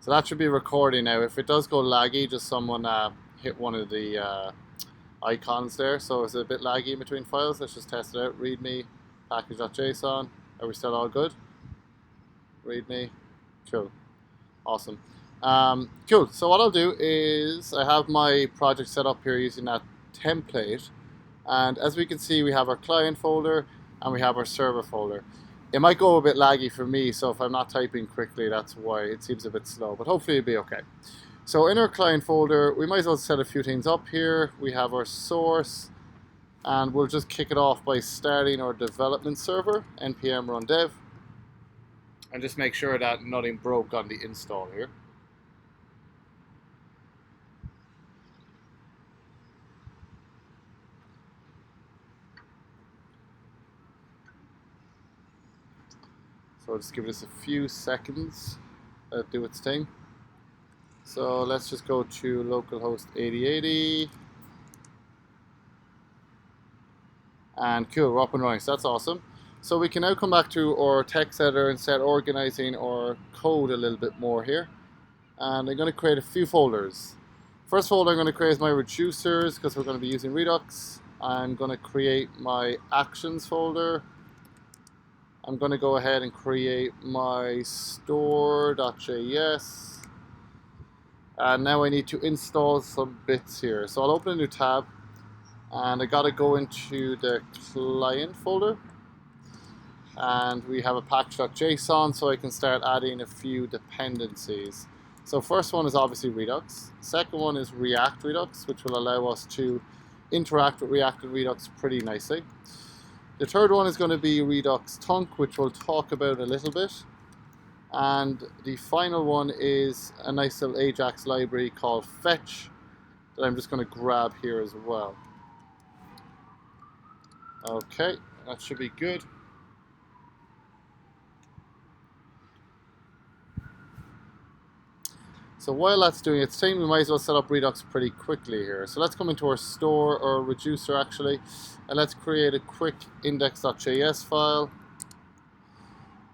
So that should be recording now. If it does go laggy, just someone hit one of the icons there. So it's a bit laggy in between files. Let's just test it out. README, package.json. Are we still all good? README. Cool. Awesome. Cool. So what I'll do is I have my project set up here using that template. And as we can see, we have our client folder and we have our server folder. It might go a bit laggy for me, so if I'm not typing quickly, that's why it seems a bit slow, but hopefully it'll be okay. So in our client folder, we might as well set a few things up here. We have our source, and we'll just kick it off by starting our development server, npm run dev, and just make sure that nothing broke on the install here. So I'll just give this a few seconds to do its thing. So let's just go to localhost 8080. And cool, we're up and running, so that's awesome. So we can now come back to our text editor and start organizing our code a little bit more here. And I'm going to create a few folders. First folder I'm going to create is my reducers, because we're going to be using Redux. I'm going to create my actions folder. I'm going to go ahead and create my store.js. And now I need to install some bits here. So I'll open a new tab. And I got to go into the client folder. And we have a package.json, so I can start adding a few dependencies. So first one is obviously Redux. Second one is React Redux, which will allow us to interact with React and Redux pretty nicely. The third one is going to be Redux Tunk, which we'll talk about a little bit. And the final one is a nice little Ajax library called Fetch that I'm just going to grab here as well. Okay, that should be good. So while that's doing its thing, we might as well set up Redux pretty quickly here. So let's come into our store, or reducer actually, and let's create a quick index.js file.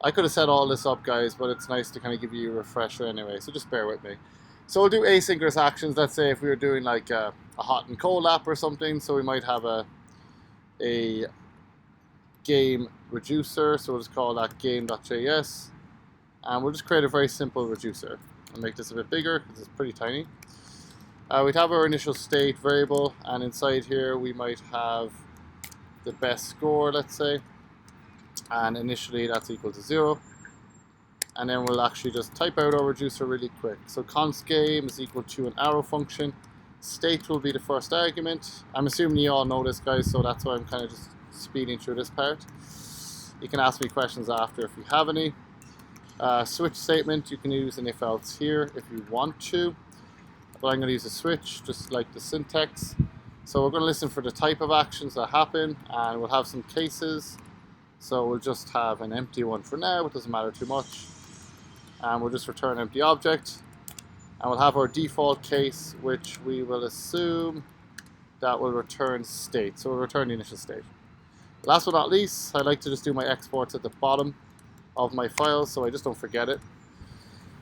I could have set all this up, guys, but it's nice to kind of give you a refresher anyway, so just bear with me. So we'll do asynchronous actions. Let's say if we were doing like a hot and cold app or something, so we might have a game reducer, so we'll just call that game.js, and we'll just create a very simple reducer. I'll make this a bit bigger because it's pretty tiny. We'd have our initial state variable, and inside here we might have the best score, let's say, and initially that's equal to 0. And then we'll actually just type out our reducer really quick. So const game is equal to an arrow function. State will be the first argument. I'm assuming you all know this, guys, so that's why I'm kind of just speeding through this part. You can ask me questions after if you have any. Switch statement, you can use an if else here if you want to, but I'm going to use a switch just like the syntax. So we're going to listen for the type of actions that happen, and we'll have some cases. So we'll just have an empty one for now, it doesn't matter too much, and we'll just return empty object, and we'll have our default case, which we will assume that will return state. So we'll return the initial state. Last but not least, I like to just do my exports at the bottom of my file, so I just don't forget it.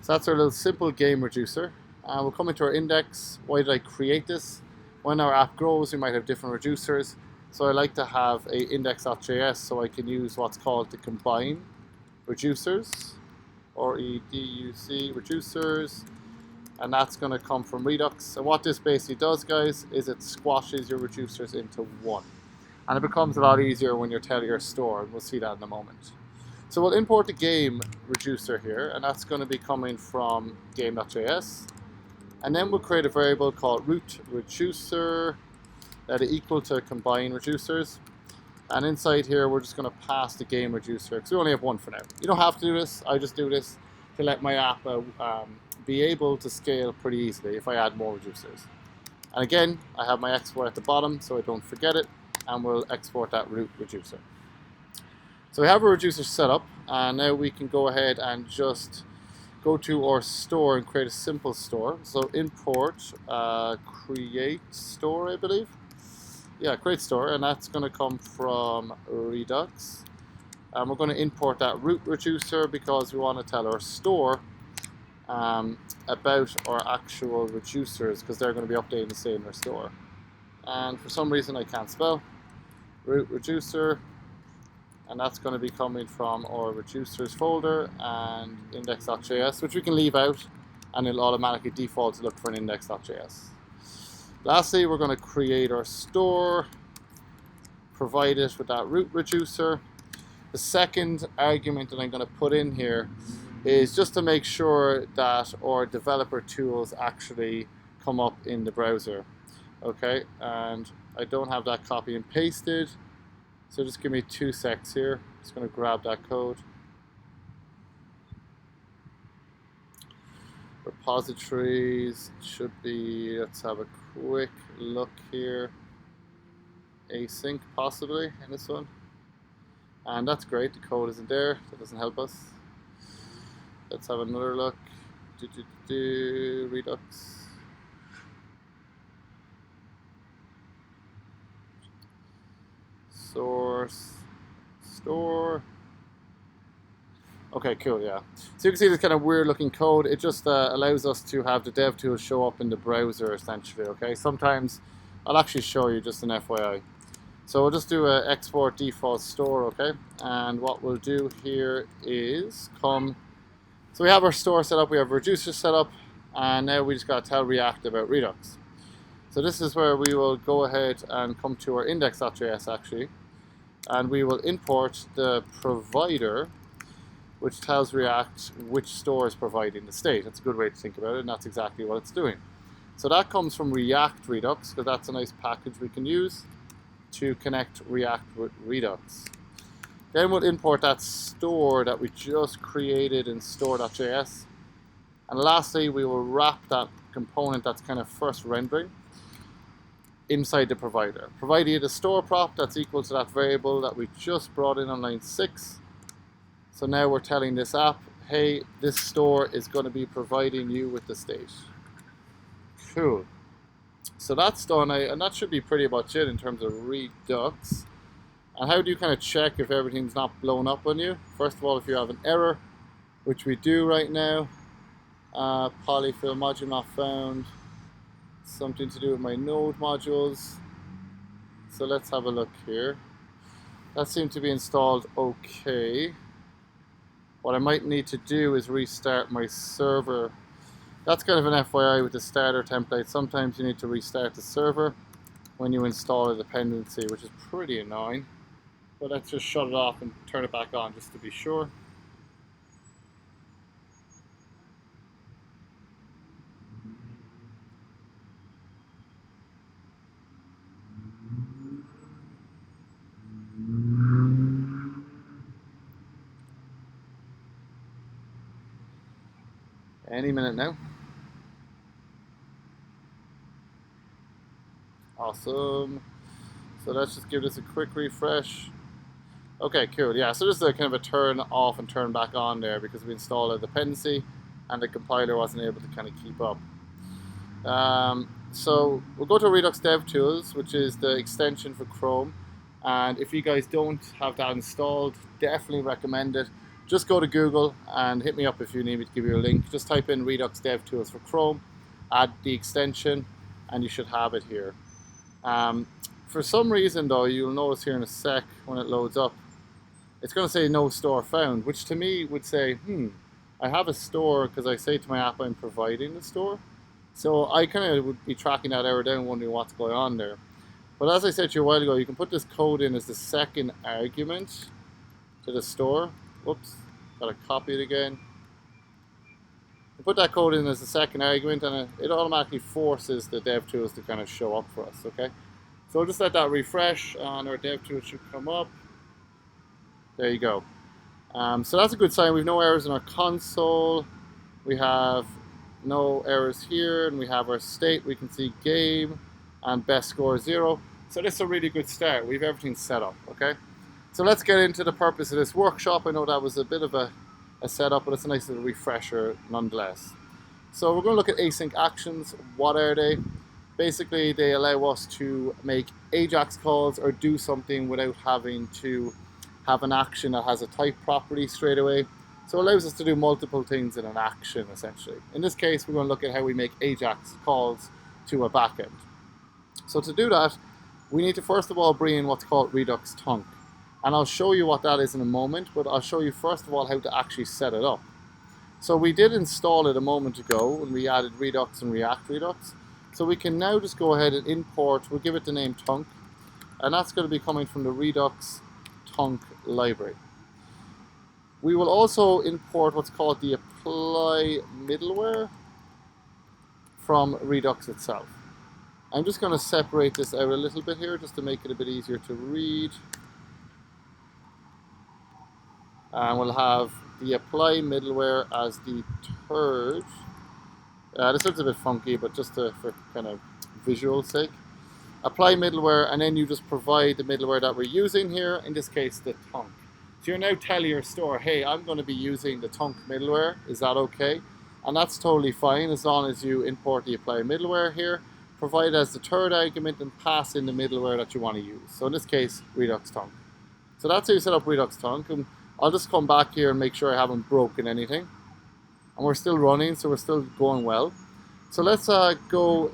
So that's our little simple game reducer. We'll come into our index. Why did I create this? When our app grows, we might have different reducers. So I like to have a index.js so I can use what's called the combine reducers, or reduc reducers, and that's going to come from Redux. And what this basically does, guys, is it squashes your reducers into one. And it becomes a lot easier when you're telling your store, and we'll see that in a moment. So we'll import the game reducer here, and that's going to be coming from game.js. And then we'll create a variable called root reducer that is equal to combine reducers. And inside here, we're just going to pass the game reducer, because we only have one for now. You don't have to do this. I just do this to let my app be able to scale pretty easily if I add more reducers. And again, I have my export at the bottom, so I don't forget it, and we'll export that root reducer. So we have a reducer set up, and now we can go ahead and just go to our store and create a simple store. So import create store, I believe. Yeah, create store, and that's going to come from Redux. And we're going to import that root reducer because we want to tell our store about our actual reducers, because they're going to be updating the state in our store. And for some reason I can't spell root reducer, and that's going to be coming from our reducers folder and index.js, which we can leave out and it'll automatically default to look for an index.js. Lastly, we're going to create our store, provide it with that root reducer. The second argument that I'm going to put in here is just to make sure that our developer tools actually come up in the browser. Okay, and I don't have that copy and pasted, so just give me 2 secs here. Just going to grab that code. Repositories should be, let's have a quick look here. Async possibly in this one. And that's great, the code isn't there, that doesn't help us. Let's have another look. Redux. Source, store. Okay, cool, yeah. So you can see this kind of weird looking code. It just allows us to have the dev tools show up in the browser essentially, okay? Sometimes, I'll actually show you just an FYI. So we'll just do an export default store, okay? And what we'll do here is so we have our store set up, we have reducer set up, and now we just got to tell React about Redux. So this is where we will go ahead and come to our index.js actually, and we will import the provider, which tells React which store is providing the state. That's a good way to think about it, and that's exactly what it's doing. So that comes from React Redux, because that's a nice package we can use to connect React with Redux. Then we'll import that store that we just created in store.js. And lastly, we will wrap that component that's kind of first rendering inside the provider. Provided a store prop that's equal to that variable that we just brought in on line 6. So now we're telling this app, hey, this store is going to be providing you with the state. Cool. So that's done, and that should be pretty much it in terms of Redux. And how do you kind of check if everything's not blown up on you? First of all, if you have an error, which we do right now, polyfill module not found, something to do with my node modules. So let's have a look here. That seemed to be installed okay. What I might need to do is restart my server. That's kind of an FYI with the starter template. Sometimes you need to restart the server when you install a dependency, which is pretty annoying. But let's just shut it off and turn it back on just to be sure. Any minute now. Awesome. So let's just give this a quick refresh. Okay, cool. Yeah, so just a kind of a turn off and turn back on there because we installed a dependency and the compiler wasn't able to kind of keep up. So we'll go to Redux Dev Tools, which is the extension for Chrome. And if you guys don't have that installed, definitely recommend it. Just go to Google and hit me up if you need me to give you a link. Just type in Redux Dev Tools for Chrome, add the extension, and you should have it here. For some reason though, you'll notice here in a sec when it loads up, it's going to say no store found, which to me would say, I have a store because I say to my app I'm providing the store. So I kind of would be tracking that error down, wondering what's going on there. But as I said to you a while ago, you can put this code in as the second argument to the store. Whoops, gotta copy it again. You put that code in as the second argument and it automatically forces the dev tools to kind of show up for us, okay? So we'll just let that refresh and our dev tools should come up. There you go. So that's a good sign. We have no errors in our console. We have no errors here, and we have our state. We can see game and best score 0. So this is a really good start. We have everything set up, okay? So let's get into the purpose of this workshop. I know that was a bit of a setup, but it's a nice little refresher nonetheless. So we're going to look at async actions. What are they? Basically, they allow us to make AJAX calls or do something without having to have an action that has a type property straight away. So it allows us to do multiple things in an action, essentially. In this case, we're going to look at how we make AJAX calls to a backend. So to do that, we need to first of all bring in what's called redux tunc. And I'll show you what that is in a moment, but I'll show you first of all how to actually set it up. So we did install it a moment ago when we added Redux and React Redux. So we can now just go ahead and import, we'll give it the name tunc, and that's going to be coming from the redux tunc library. We will also import what's called the apply middleware from Redux itself. I'm just going to separate this out a little bit here just to make it a bit easier to read. And we'll have the apply middleware as the third. This looks a bit funky, but just for kind of visual sake. Apply middleware, and then you just provide the middleware that we're using here, in this case the tunc. So you're now telling your store, hey, I'm going to be using the tunc middleware, is that okay? And that's totally fine as long as you import the apply middleware here, provide as the third argument, and pass in the middleware that you want to use. So in this case, redux tunc. So that's how you set up redux tunc. And I'll just come back here and make sure I haven't broken anything. And we're still running, so we're still going well. So let's go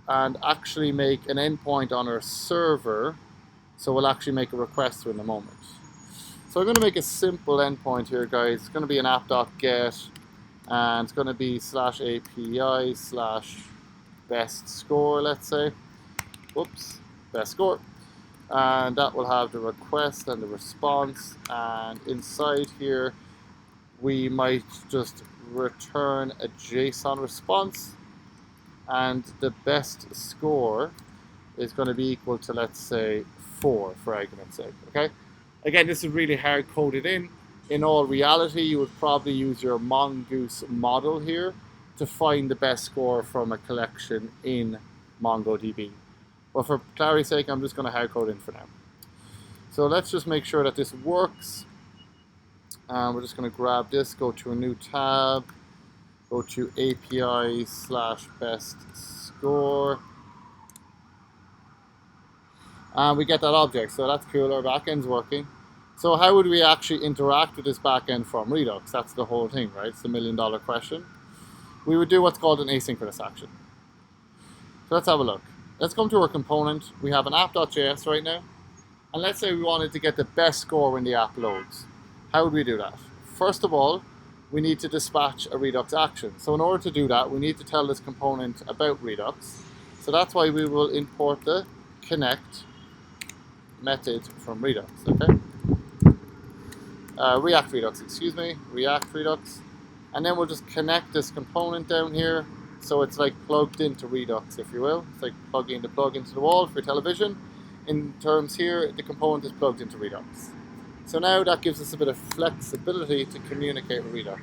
and actually make an endpoint on our server. So we'll actually make a request to in a moment. So I'm going to make a simple endpoint here, guys. It's going to be an app.get, and it's going to be /API/best score, let's say. Whoops, best score. And that will have the request and the response, and inside here we might just return a JSON response, and the best score is going to be equal to, let's say, 4 for argument's sake. Okay, again, this is really hard coded in all reality. You would probably use your mongoose model here to find the best score from a collection in MongoDB. But for clarity's sake, I'm just going to hard code in for now. So let's just make sure that this works. We're just going to grab this, go to a new tab, go to API/best score. And we get that object, so that's cool, our backend's working. So how would we actually interact with this backend from Redux? That's the whole thing, right? It's the $1,000,000 question. We would do what's called an asynchronous action. So let's have a look. Let's come to our component. We have an app.js right now. And let's say we wanted to get the best score when the app loads. How would we do that? First of all, we need to dispatch a Redux action. So in order to do that, we need to tell this component about Redux. So that's why we will import the connect method from Redux, okay? React Redux, excuse me, React Redux. And then we'll just connect this component down here. So it's like plugged into Redux, if you will. It's like plugging the plug into the wall for your television. In terms here, the component is plugged into Redux. So now that gives us a bit of flexibility to communicate with Redux.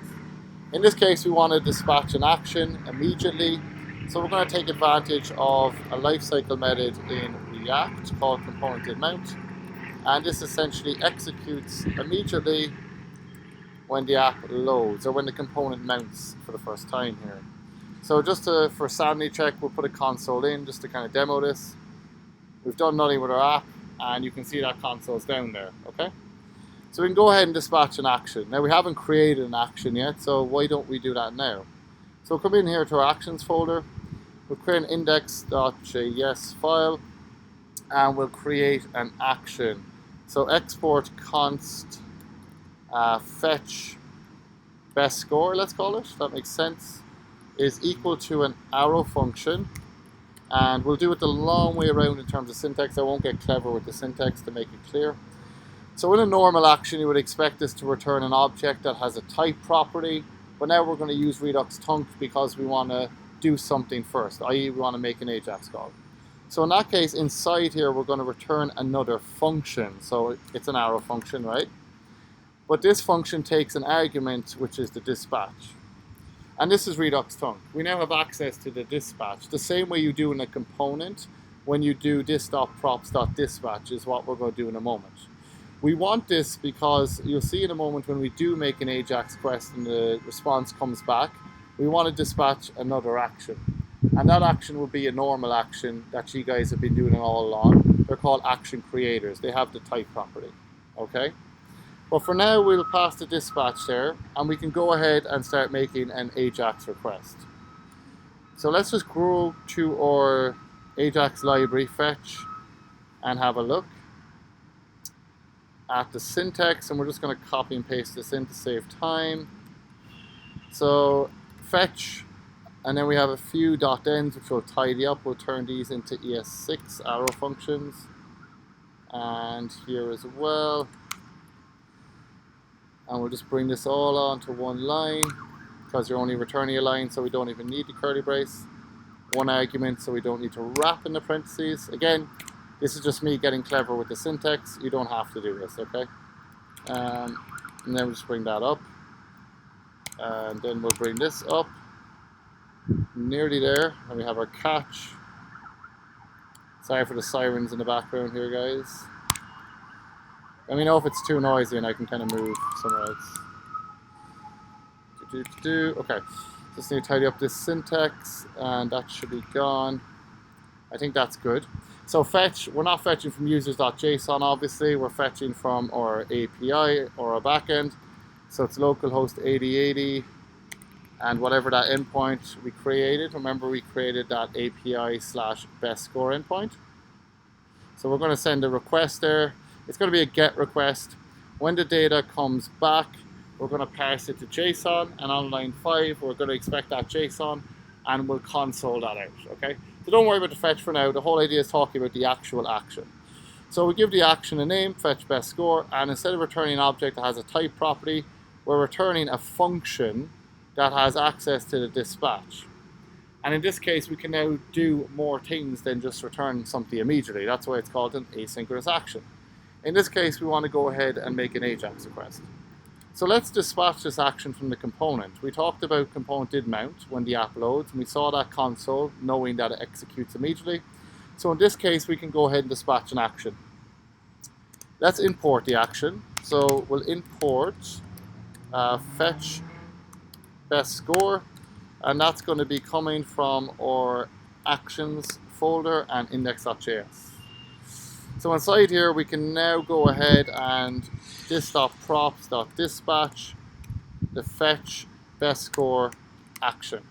In this case, we want to dispatch an action immediately. So we're going to take advantage of a lifecycle method in React called component.mount. And this essentially executes immediately when the app loads, or when the component mounts for the first time here. So just for sanity check, we'll put a console in just to kind of demo this. We've done nothing with our app, and you can see that console's down there, okay? So we can go ahead and dispatch an action. Now we haven't created an action yet, so why don't we do that now? So we'll come in here to our actions folder. We'll create an index.js file, and we'll create an action. So export const fetch best score, let's call it, if that makes sense, is equal to an arrow function. And we'll do it the long way around in terms of syntax. I won't get clever with the syntax to make it clear. So in a normal action, you would expect this to return an object that has a type property, but now we're going to use redux tunc because we want to do something first, i.e. we want to make an AJAX call. So in that case, inside here, we're going to return another function. So it's an arrow function, right? But this function takes an argument, which is the dispatch. And this is redux tunc. We now have access to the dispatch. The same way you do in a component when you do dis.props.dispatch is what we're going to do in a moment. We want this because you'll see in a moment when we do make an AJAX request and the response comes back, we want to dispatch another action. And that action will be a normal action that you guys have been doing all along. They're called action creators. They have the type property, okay? But for now, we'll pass the dispatch there, and we can go ahead and start making an Ajax request. So let's just go to our Ajax library fetch and have a look at the syntax, and we're just going to copy and paste this in to save time. So fetch, and then we have a few .ends which will tidy up. We'll turn these into ES6 arrow functions, and here as well. And we'll just bring this all onto one line, because you're only returning a line, so we don't even need the curly brace. One argument, so we don't need to wrap in the parentheses. Again, this is just me getting clever with the syntax. You don't have to do this, okay? And then we'll just bring that up. And then we'll bring this up. Nearly there. And we have our catch. Sorry for the sirens in the background here, guys. Let me know if it's too noisy and I can kind of move somewhere else. Okay, just need to tidy up this syntax, and that should be gone. I think that's good. So fetch, we're not fetching from users.json, obviously. We're fetching from our API or our backend. So it's localhost 8080 and whatever that endpoint we created. Remember, we created that API/best_score endpoint. So we're going to send a request there. It's going to be a GET request. When the data comes back, we're going to parse it to JSON, and on line 5, we're going to expect that JSON, and we'll console that out, okay? So don't worry about the fetch for now. The whole idea is talking about the actual action. So we give the action a name, fetch best score, and instead of returning an object that has a type property, we're returning a function that has access to the dispatch. And in this case, we can now do more things than just return something immediately. That's why it's called an asynchronous action. In this case, we want to go ahead and make an Ajax request. So let's dispatch this action from the component. We talked about component did mount when the app loads, and we saw that console knowing that it executes immediately. So in this case, we can go ahead and dispatch an action. Let's import the action. So we'll import fetch best score, and that's going to be coming from our actions folder and index.js. So inside here, we can now go ahead and dis.props.dispatch the fetch best score action.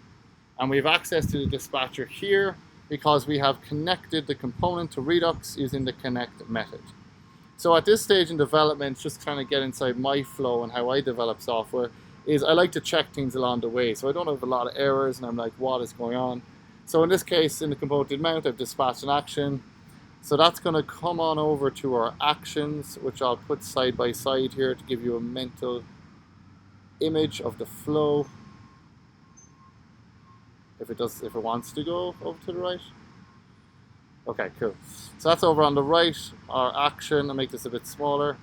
And we have access to the dispatcher here because we have connected the component to Redux using the connect method. So at this stage in development, just trying to get inside my flow and how I develop software, is I like to check things along the way. So I don't have a lot of errors and I'm like, what is going on? So in this case, in the component did mount, I've dispatched an action. So that's going to come on over to our actions, which I'll put side by side here to give you a mental image of the flow. If it wants to go over to the right. Okay, cool. So that's over on the right, our action. I'll make this a bit smaller.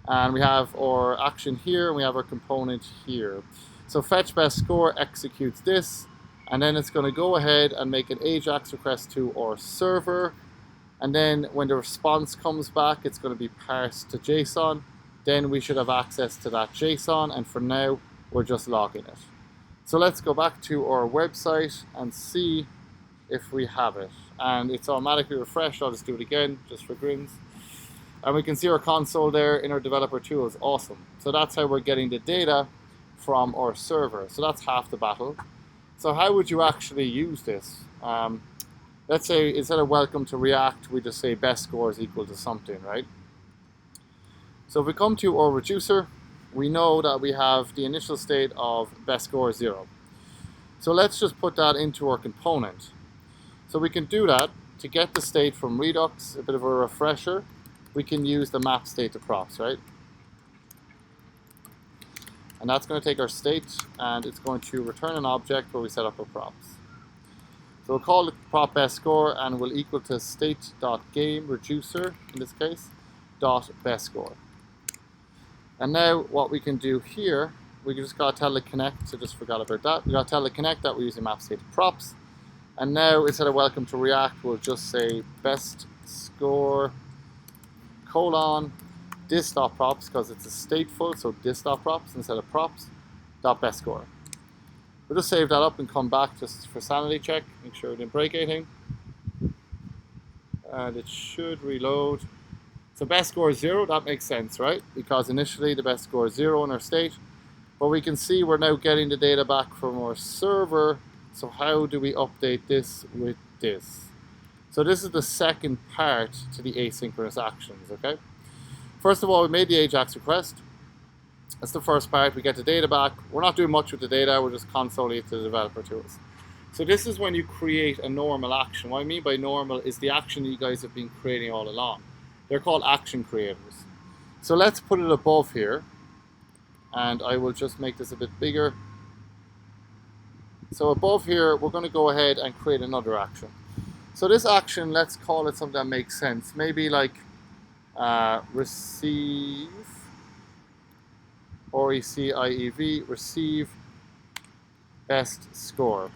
And we have our action here, and we have our component here. So fetch best score executes this, and then it's going to go ahead and make an Ajax request to our server. And then when the response comes back, it's going to be parsed to JSON. Then we should have access to that JSON, and for now, we're just logging it. So let's go back to our website and see if we have it. And it's automatically refreshed. I'll just do it again, just for grins. And we can see our console there in our developer tools. Awesome. So that's how we're getting the data from our server. So that's half the battle. So how would you actually use this? Let's say instead of welcome to React, we just say best score is equal to something, right? So if we come to our reducer, we know that we have the initial state of best score is 0. So let's just put that into our component. So we can do that to get the state from Redux, a bit of a refresher. We can use the map state to props, right? And that's going to take our state, and it's going to return an object where we set up our props. So we'll call it prop best score, and we'll equal to state.game reducer, in this case, dot best score. And now what we can do here, we just got to tell the connect, so just forgot about that. We got to tell the connect that we're using map state props. And now instead of welcome to React, we'll just say best score colon dis.props, because it's a stateful, so dis.props instead of props dot best score. We'll just save that up and come back just for sanity check, make sure it didn't break anything. And it should reload. So best score is 0, that makes sense, right? Because initially the best score is 0 in our state. But we can see we're now getting the data back from our server. So how do we update this with this? So this is the second part to the asynchronous actions, okay? First of all, we made the AJAX request. That's the first part. We get the data back. We're not doing much with the data. We're just consoling it to the developer tools. So this is when you create a normal action. What I mean by normal is the action that you guys have been creating all along. They're called action creators. So let's put it above here. And I will just make this a bit bigger. So above here, we're going to go ahead and create another action. So this action, let's call it something that makes sense. Maybe like receive, RECIEV, receive best score.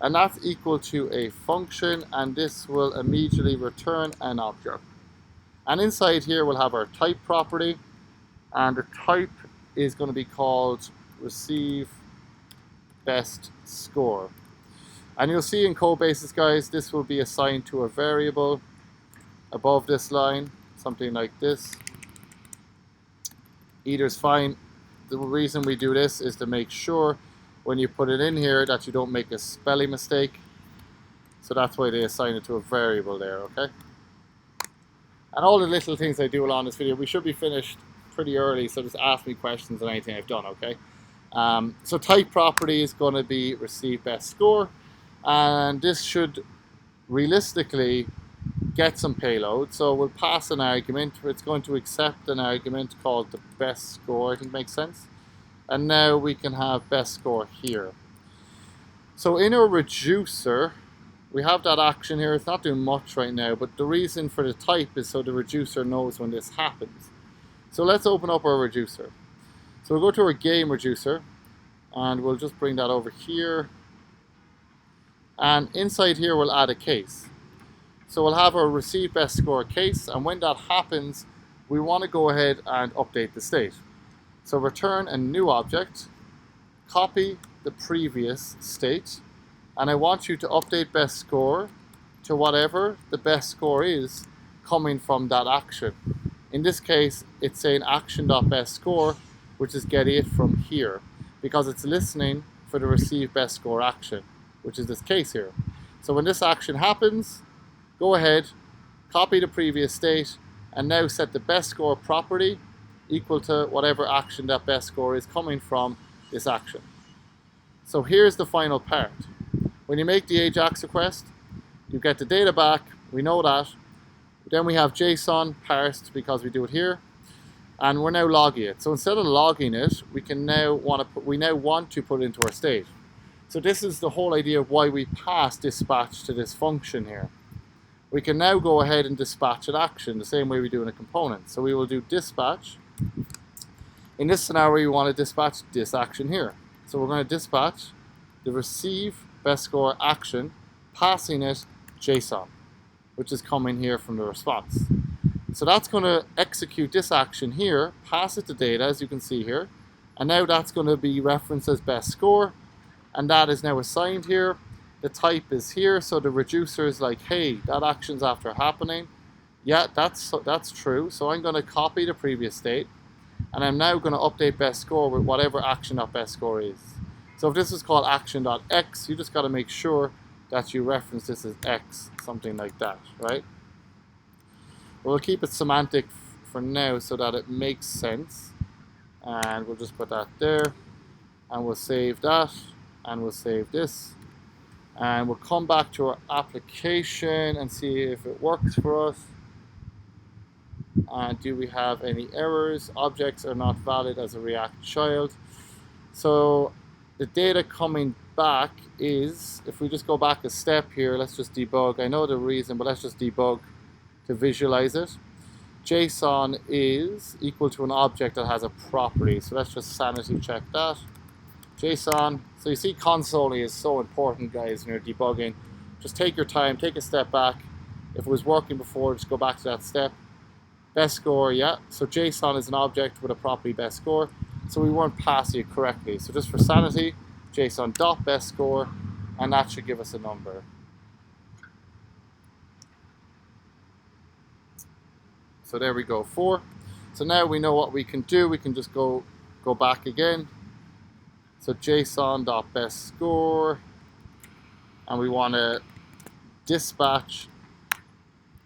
And that's equal to a function, and this will immediately return an object. And inside here, we'll have our type property, and the type is going to be called receive best score. And you'll see in code bases, guys, this will be assigned to a variable above this line, something like this. Either's fine. The reason we do this is to make sure when you put it in here that you don't make a spelling mistake. So that's why they assign it to a variable there, okay? And all the little things I do along this video, we should be finished pretty early, so just ask me questions on anything I've done, okay? So type property is going to be receive best score, and this should realistically get some payload. So we'll pass an argument. It's going to accept an argument called the best score, I think makes sense. And now we can have best score here. So in our reducer, we have that action here. It's not doing much right now, but the reason for the type is so the reducer knows when this happens. So let's open up our reducer. So we'll go to our game reducer, and we'll just bring that over here. And inside here, we'll add a case. So we'll have our receive best score case, and when that happens, we want to go ahead and update the state. So return a new object, copy the previous state, and I want you to update best score to whatever the best score is coming from that action. In this case, it's saying action.bestScore, which is getting it from here, because it's listening for the receive best score action, which is this case here. So when this action happens, go ahead, copy the previous state, and now set the best score property equal to whatever action that best score is coming from this action. So here's the final part. When you make the AJAX request, you get the data back, we know that. Then we have JSON parsed because we do it here, and we're now logging it. So instead of logging it, we now want to put it into our state. So this is the whole idea of why we pass dispatch to this function here. We can now go ahead and dispatch an action the same way we do in a component. So we will do dispatch. In this scenario, we want to dispatch this action here. So we're going to dispatch the receive best score action, passing it JSON, which is coming here from the response. So that's going to execute this action here, pass it to data, as you can see here, and now that's going to be referenced as best score, and that is now assigned here. The type is here, so the reducer is like, hey, that action's after happening. Yeah, that's true. So I'm going to copy the previous state, and I'm now going to update best score with whatever action.best score is. So if this is called action.x, you just got to make sure that you reference this as x, something like that, right? We'll keep it semantic for now so that it makes sense. And we'll just put that there, and we'll save that, and we'll save this. And we'll come back to our application and see if it works for us. And do we have any errors? Objects are not valid as a React child. So the data coming back is, if we just go back a step here, let's just debug. I know the reason, but let's just debug to visualize it. JSON is equal to an object that has a property. So let's just sanity check that. JSON. So you see consoling is so important, guys, when you're debugging. Just take your time, take a step back. If it was working before, just go back to that step. Best score, yeah. So JSON is an object with a property best score. So we weren't passing it correctly. So just for sanity, JSON.best score, and that should give us a number. So there we go, 4. So now we know what we can do. We can just go back again. So JSON.bestScore, and we want to dispatch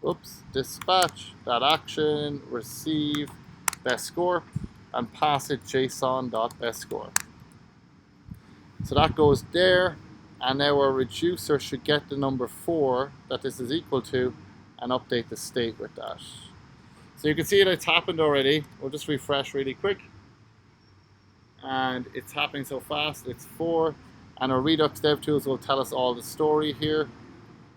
that action, receive best score, and pass it JSON.bestScore. So that goes there, and now our reducer should get the number 4 that this is equal to and update the state with that. So you can see it's happened already. We'll just refresh really quick. And it's happening so fast, it's 4. And our Redux DevTools will tell us all the story here.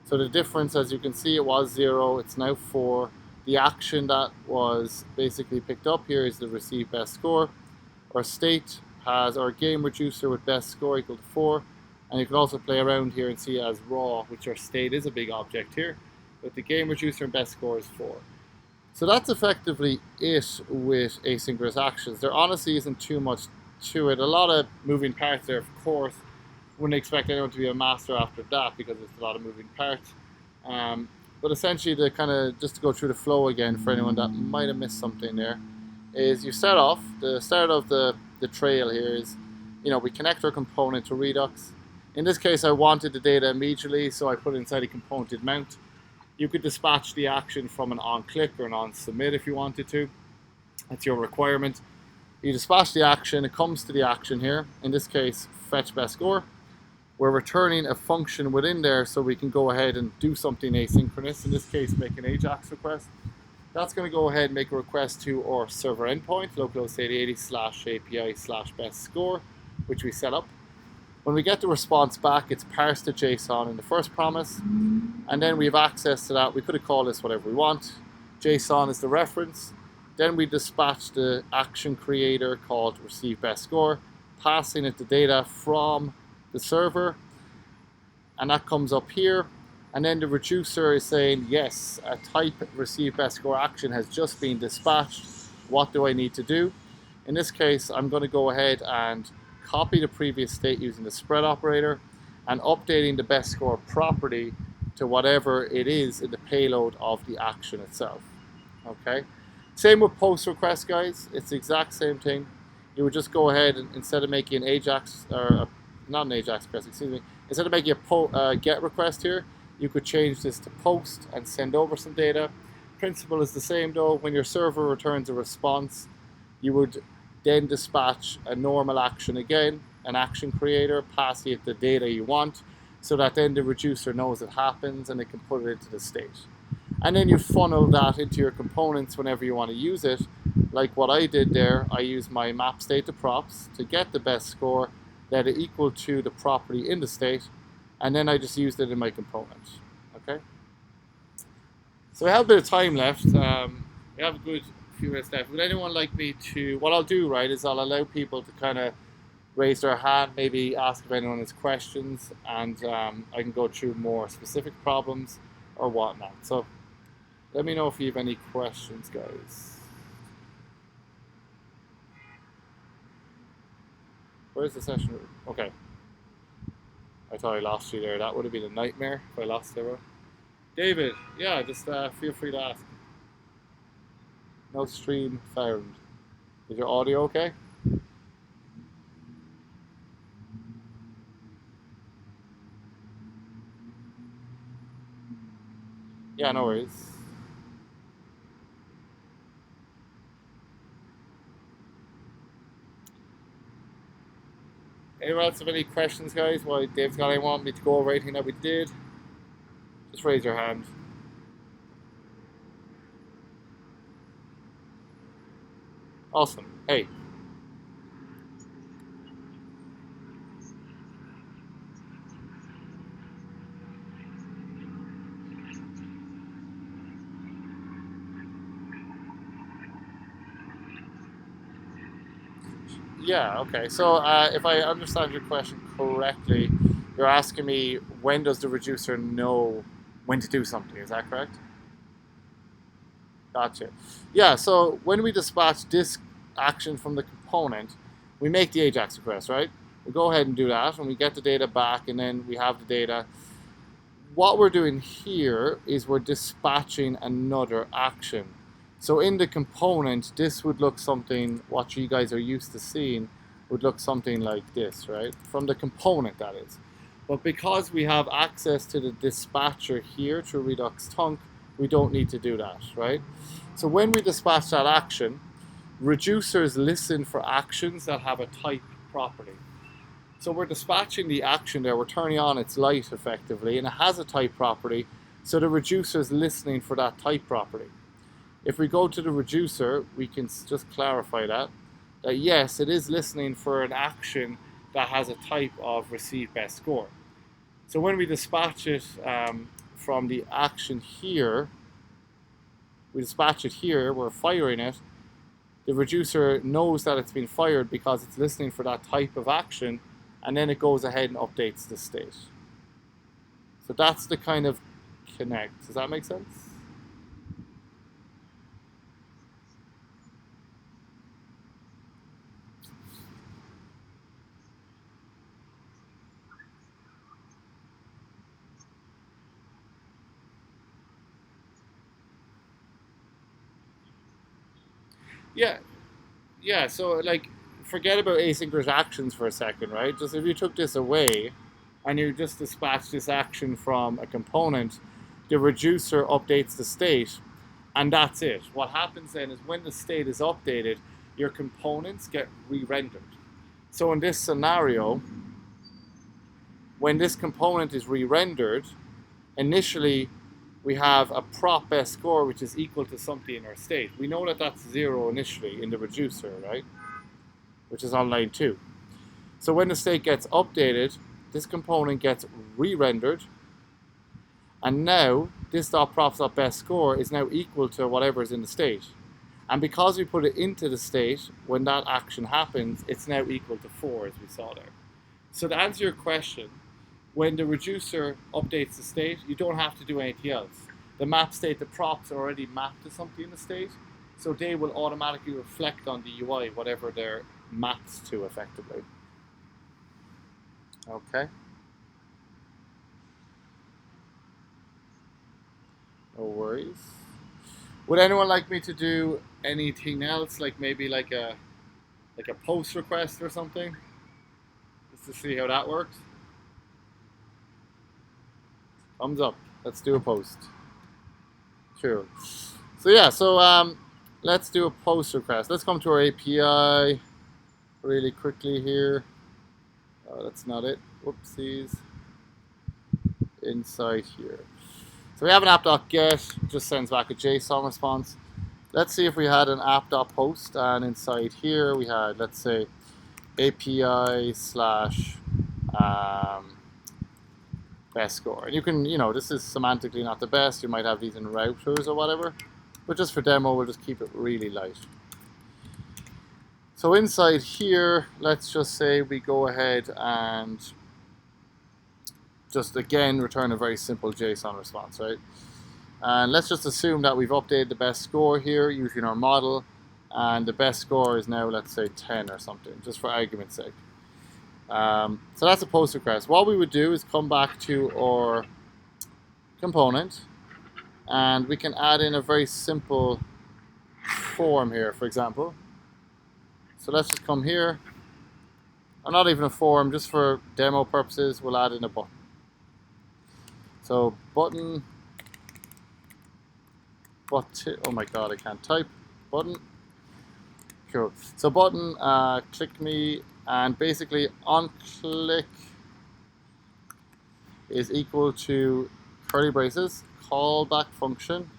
So the difference, as you can see, it was 0, it's now 4. The action that was basically picked up here is the receive best score. Our state has our game reducer with best score equal to 4. And you can also play around here and see it as raw, which our state is a big object here. But the game reducer and best score is 4. So that's effectively it with asynchronous actions. There honestly isn't too much to it. A lot of moving parts there, of course. Wouldn't expect anyone to be a master after that because it's a lot of moving parts. But essentially, just to go through the flow again for anyone that might have missed something there, is you start off, the start of the trail here is, we connect our component to Redux. In this case, I wanted the data immediately, so I put it inside a component mount. You could dispatch the action from an on-click or an on-submit if you wanted to. That's your requirement. You dispatch the action, it comes to the action here. In this case, fetch best score. We're returning a function within there so we can go ahead and do something asynchronous. In this case, make an AJAX request. That's going to go ahead and make a request to our server endpoint, localhost 8080/API/best score, which we set up. When we get the response back, it's parsed to JSON in the first promise, and then we have access to that. We could have called this whatever we want. JSON is the reference. Then we dispatch the action creator called receive best score, passing it the data from the server, and that comes up here. And then the reducer is saying, yes, a type receive best score action has just been dispatched. What do I need to do? In this case, I'm going to go ahead and copy the previous state using the spread operator and updating the best score property to whatever it is in the payload of the action itself. Okay. Same with post request, guys. It's the exact same thing. You would just go ahead and instead of making an AJAX, or not an AJAX request, excuse me, instead of making a get request here, you could change this to post and send over some data. Principle is the same though. When your server returns a response, you would then dispatch a normal action again, an action creator, passing it the data you want, so that then the reducer knows it happens and it can put it into the state. And then you funnel that into your components whenever you want to use it. Like what I did there, I used my map state to props to get the best score, let it equal to the property in the state, and then I just used it in my component. Okay? So we have a bit of time left. We have a good few minutes left. Would anyone like me to, what I'll do, right, is I'll allow people to kind of raise their hand, maybe ask if anyone has questions, and I can go through more specific problems or whatnot. So let me know if you have any questions, guys. Where's the session? Okay. I thought I lost you there. That would have been a nightmare if I lost everyone. David, yeah, just feel free to ask. No stream found. Is your audio okay? Yeah, no worries. Anyone else have any questions, guys? Well, Dave's got anyone want me to go over anything that we did? Just raise your hand. Awesome. Hey. Yeah, okay. So if I understand your question correctly, you're asking me when does the reducer know when to do something, is that correct? Gotcha. Yeah, so when we dispatch this action from the component, we make the AJAX request, right? We go ahead and do that, and we get the data back, and then we have the data. What we're doing here is we're dispatching another action. So in the component, this would look something, what you guys are used to seeing, would look something like this, right? From the component, that is. But because we have access to the dispatcher here through redux tunc, we don't need to do that, right? So when we dispatch that action, reducers listen for actions that have a type property. So we're dispatching the action there, we're turning on its light effectively, and it has a type property, so the reducer is listening for that type property. If we go to the reducer, we can just clarify that yes, it is listening for an action that has a type of receive best score. So when we dispatch it from the action here, we dispatch it here, we're firing it, the reducer knows that it's been fired because it's listening for that type of action, and then it goes ahead and updates the state. So that's the kind of connect. Does that make sense? Yeah, yeah. So like, forget about asynchronous actions for a second, right? Just if you took this away, and you just dispatch this action from a component, the reducer updates the state, and that's it. What happens then is when the state is updated, your components get re-rendered. So in this scenario, when this component is re-rendered, initially we have a prop best score which is equal to something in our state. We know that that's 0 initially in the reducer, right? Which is on line 2. So when the state gets updated, this component gets re-rendered, and now this.props.best score is now equal to whatever is in the state. And because we put it into the state, when that action happens, it's now equal to 4, as we saw there. So to answer your question, when the reducer updates the state, you don't have to do anything else. The map state, the props are already mapped to something in the state, so they will automatically reflect on the UI whatever they're mapped to effectively. Okay. No worries. Would anyone like me to do anything else, like maybe like a post request or something, just to see how that works? Thumbs up. Let's do a post. Cool. So yeah, let's do a post request. Let's come to our API really quickly here. Oh, that's not it. Whoopsies. Inside here. So we have an app.get, just sends back a JSON response. Let's see if we had an app.post, and inside here we had, let's say, API slash best score. And you can, this is semantically not the best. You might have these in routers or whatever. But just for demo, we'll just keep it really light. So inside here, let's just say we go ahead and just again return a very simple JSON response, right? And let's just assume that we've updated the best score here using our model, and the best score is now, let's say, 10 or something, just for argument's sake. So that's a post request. What we would do is come back to our component, and we can add in a very simple form here, for example. So let's just come here, or not even a form, just for demo purposes, we'll add in a button. So button, oh my god, I can't type, button. Cool. So button, click me, and basically on click is equal to curly braces, callback function,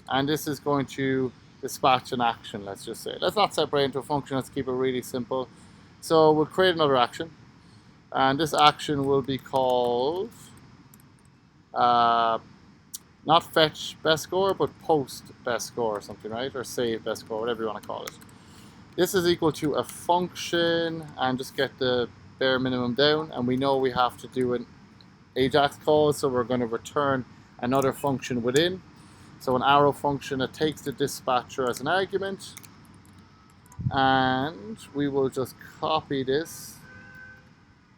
and this is going to dispatch an action, let's just say. Let's not separate into a function, let's keep it really simple. So we'll create another action, and this action will be called not fetch best score, but post best score or something, right? Or save best score, whatever you want to call it. This is equal to a function, and just get the bare minimum down, and we know we have to do an Ajax call, so we're going to return another function within. So an arrow function that takes the dispatcher as an argument, and we will just copy this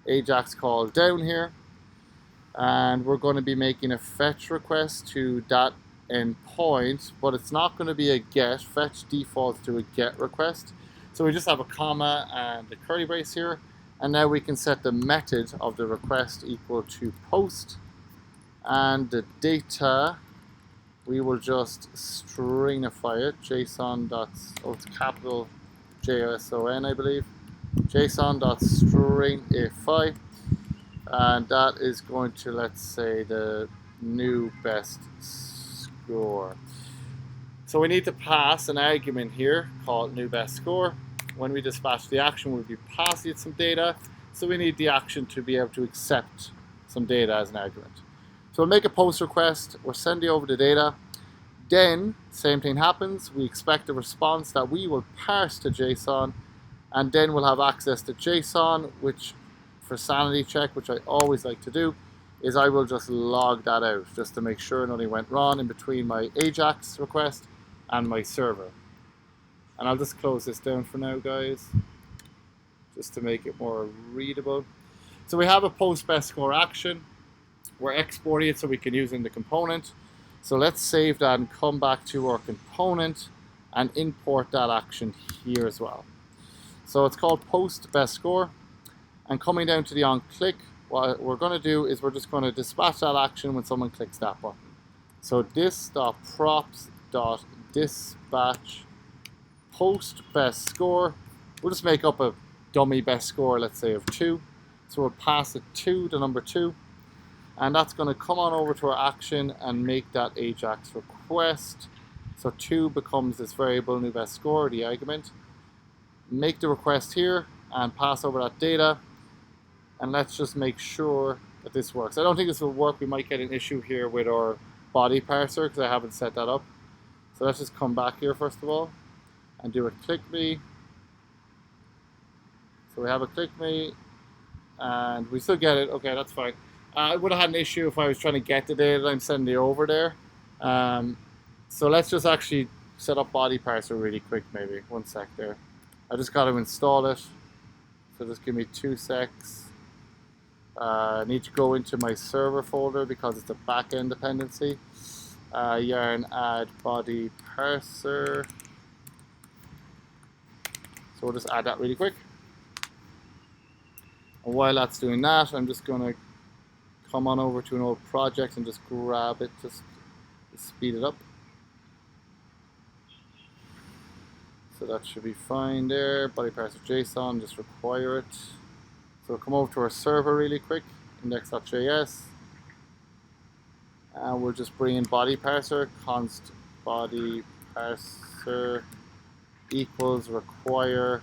Ajax call down here, and we're going to be making a fetch request to that endpoint, but it's not going to be a get. Fetch defaults to a get request. So we just have a comma and a curly brace here. And now we can set the method of the request equal to post. And the data, we will just stringify it. JSON. Oh, it's capital JSON, I believe. JSON.stringify. And that is going to, let's say, the new best score. So we need to pass an argument here called new best score. When we dispatch the action, we'll be passing it some data. So we need the action to be able to accept some data as an argument. So we'll make a post request. We're sending over the data. Then, same thing happens. We expect a response that we will parse to JSON. And then we'll have access to JSON, which for sanity check, which I always like to do, is I will just log that out just to make sure nothing went wrong in between my AJAX request and my server. And I'll just close this down for now, guys, just to make it more readable. So we have a post best score action. We're exporting it so we can use it in the component. So let's save that and come back to our component and import that action here as well. So it's called post best score. And coming down to the on click, what we're going to do is we're just going to dispatch that action when someone clicks that button. So this.props.dispatch post best score. We'll just make up a dummy best score, let's say of 2. So we'll pass it to the number 2. And that's going to come on over to our action and make that AJAX request. So 2 becomes this variable new best score, the argument. Make the request here and pass over that data. And let's just make sure that this works. I don't think this will work. We might get an issue here with our body parser because I haven't set that up. So let's just come back here first of all and do a click me. So we have a click me and we still get it. Okay, that's fine. I would have had an issue if I was trying to get the data that I'm sending over there. So let's just actually set up body parser really quick, maybe. 1 sec there. I just got to install it. So just give me 2 secs. I need to go into my server folder because it's a backend dependency. Yarn add body parser. So we'll just add that really quick. And while that's doing that, I'm just going to come on over to an old project and just grab it, just to speed it up. So that should be fine there. Body parser JSON, just require it. So we'll come over to our server really quick, index.js. And we'll just bring in body parser, const body parser equals require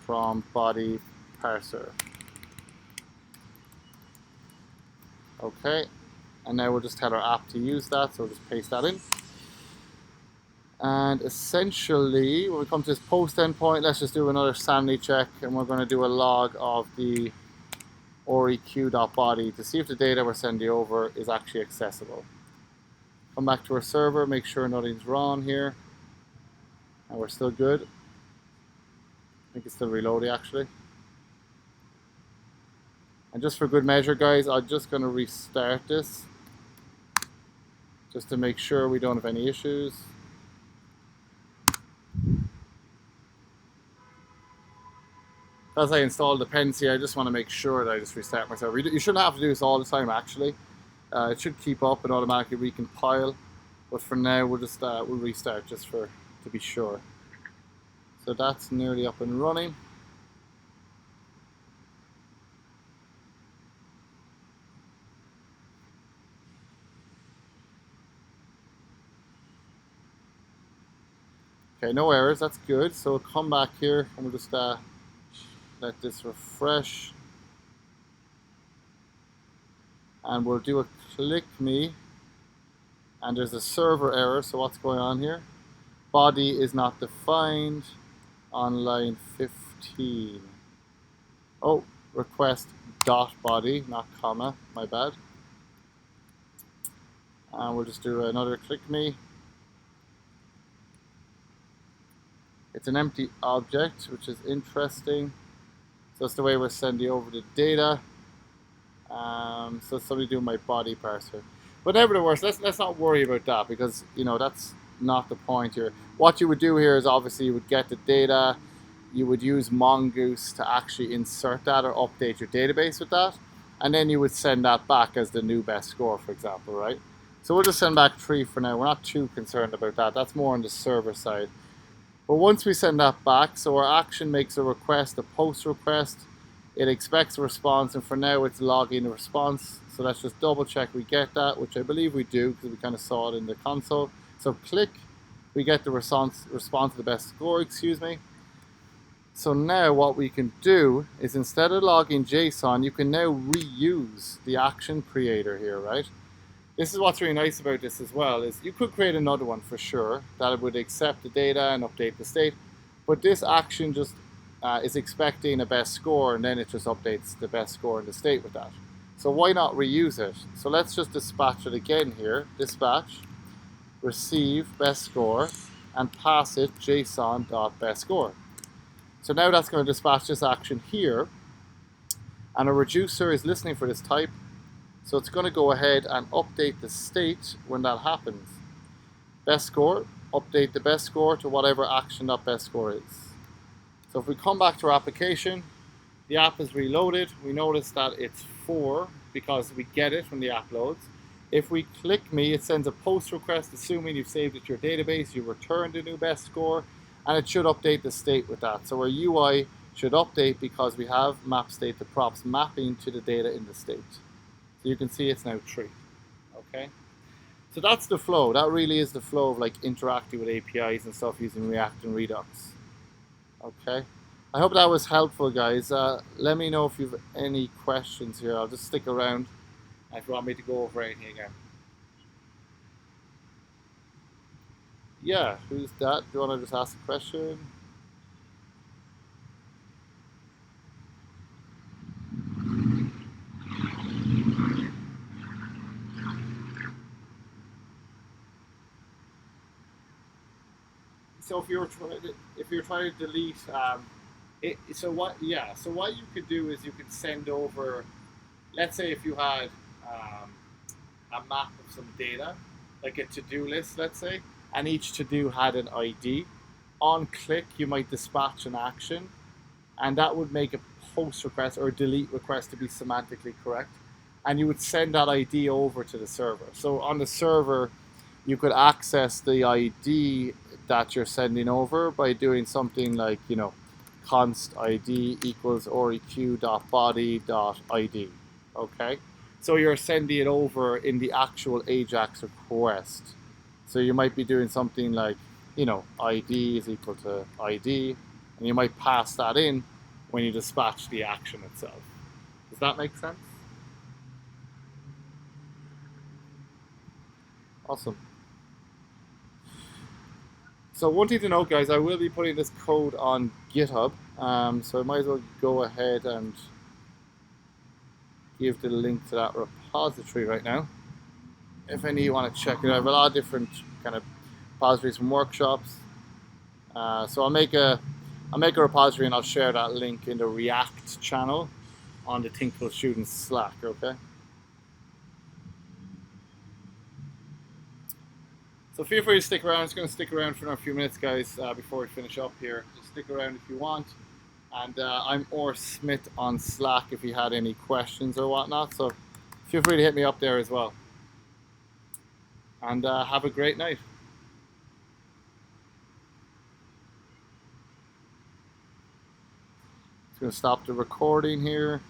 from body parser. Okay, and now we'll just tell our app to use that, so we'll just paste that in. And essentially, when we come to this post endpoint, let's just do another sanity check, and we're going to do a log of the oreq.body to see if the data we're sending over is actually accessible. Come back to our server, make sure nothing's wrong here, and we're still good. I think it's still reloading actually. And just for good measure, guys, I'm just going to restart this just to make sure we don't have any issues. As I install dependency, I just want to make sure that I just restart my server. You shouldn't have to do this all the time, actually. It should keep up and automatically recompile. But for now, we'll just we'll restart just to be sure. So that's nearly up and running. Okay, no errors, that's good. So we'll come back here and we'll just let this refresh. And we'll do a click me. And there's a server error, so what's going on here? Body is not defined on line 15. Oh, request dot body, not comma, my bad. And we'll just do another click me. It's an empty object, which is interesting. So that's the way we're sending over the data. So it's somebody doing my body parser. But nevertheless, let's not worry about that, because that's not the point here. What you would do here is obviously you would get the data, you would use Mongoose to actually insert that or update your database with that, and then you would send that back as the new best score, for example, right? So we'll just send back 3 for now. We're not too concerned about that. That's more on the server side. But once we send that back, so our action makes a request, a post request, it expects a response, and for now it's logging the response. So let's just double check we get that, which I believe we do because we kind of saw it in the console. So click, we get the response to the best score, excuse me. So now what we can do is, instead of logging JSON, you can now reuse the action creator here, right? This is what's really nice about this as well, is you could create another one for sure that would accept the data and update the state, but this action just is expecting a best score, and then it just updates the best score in the state with that. So why not reuse it? So let's just dispatch it again here. Dispatch, receive best score, and pass it json.bestScore. So now that's going to dispatch this action here, and a reducer is listening for this type. So it's going to go ahead and update the state when that happens. Best score, update the best score to whatever action that best score is. So if we come back to our application, the app is reloaded. We notice that it's 4 because we get it when the app loads. If we click me, it sends a post request, assuming you've saved it to your database, you return the new best score, and it should update the state with that. So our UI should update because we have map state to props mapping to the data in the state. So you can see it's now 3, okay? So that's the flow. That really is the flow of like interacting with APIs and stuff using React and Redux, okay? I hope that was helpful, guys. Let me know if you have any questions here. I'll just stick around if you want me to go over anything again. Yeah, who's that? Do you want to just ask a question? So if you're trying to delete, so what you could do is you could send over, let's say if you had a map of some data, like a to-do list, let's say, and each to-do had an ID. On click, you might dispatch an action, and that would make a post request or a delete request to be semantically correct, and you would send that ID over to the server. So on the server, you could access the ID that you're sending over by doing something like, const ID equals req.body.id, okay? So you're sending it over in the actual AJAX request. So you might be doing something like, ID is equal to ID, and you might pass that in when you dispatch the action itself. Does that make sense? Awesome. So one thing to note, guys, I will be putting this code on GitHub, so I might as well go ahead and give the link to that repository right now. If any of you want to check it out, I have a lot of different kind of repositories from workshops. So I'll make a repository and I'll share that link in the React channel on the Thinkful Students Slack, okay? So feel free to stick around. I'm just going to stick around for another few minutes, guys, before we finish up here. Just stick around if you want. And I'm Or Smith on Slack if you had any questions or whatnot. So feel free to hit me up there as well. And have a great night. Just going to stop the recording here.